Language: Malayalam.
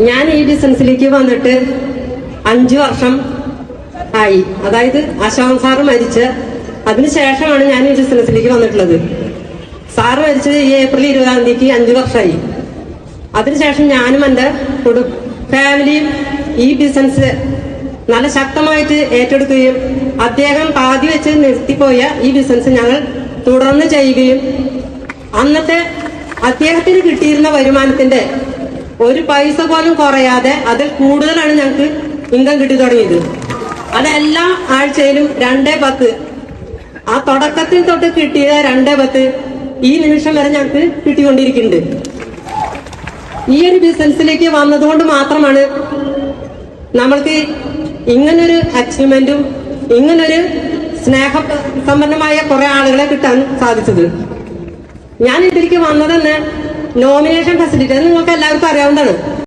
ഞാൻ ഈ ബിസിനസ്സിലേക്ക് വന്നിട്ട് 5 വർഷം ആയി. അതായത് അശോകൻ സാറ് മരിച്ച് അതിനുശേഷമാണ് ഞാൻ ഈ ബിസിനസ്സിലേക്ക് വന്നിട്ടുള്ളത്. സാറ് മരിച്ചത് ഈ ഏപ്രിൽ 20-ാം തീയതിക്ക് 5 വർഷമായി. അതിനുശേഷം ഞാനും എൻ്റെ ഫാമിലിയും ഈ ബിസിനസ് നല്ല ശക്തമായിട്ട് ഏറ്റെടുക്കുകയും അദ്ദേഹം പാതി വെച്ച് നിർത്തിപ്പോയ ഈ ബിസിനസ് ഞങ്ങൾ തുടർന്ന് ചെയ്യുകയും അന്നത്തെ അദ്ദേഹത്തിന് കിട്ടിയിരുന്ന വരുമാനത്തിന്റെ ഒരു പൈസ പോലും കുറയാതെ അതിൽ കൂടുതലാണ് ഞങ്ങൾക്ക് ഇൻകം കിട്ടി തുടങ്ങിയത്. അതെല്ലാ ആഴ്ചയിലും 2-10, ആ തുടക്കത്തിൽ തൊട്ട് കിട്ടിയ 2-10 ഈ നിമിഷം വരെ ഞങ്ങൾക്ക് കിട്ടിക്കൊണ്ടിരിക്കുന്നുണ്ട്. ഈ ഒരു ബിസിനസ്സിലേക്ക് വന്നതുകൊണ്ട് മാത്രമാണ് നമ്മൾക്ക് ഇങ്ങനൊരു അച്ചീവ്മെന്റും ഇങ്ങനൊരു സ്നേഹസമ്പന്നമായ കുറെ ആളുകളെ കിട്ടാൻ സാധിച്ചത്. ഞാൻ ഇതിലേക്ക് വന്നതെന്ന് നോമിനേഷൻ ഫെസിലിറ്റി, അത് നിങ്ങൾക്ക് എല്ലാവർക്കും അറിയാവുന്നതാണ്.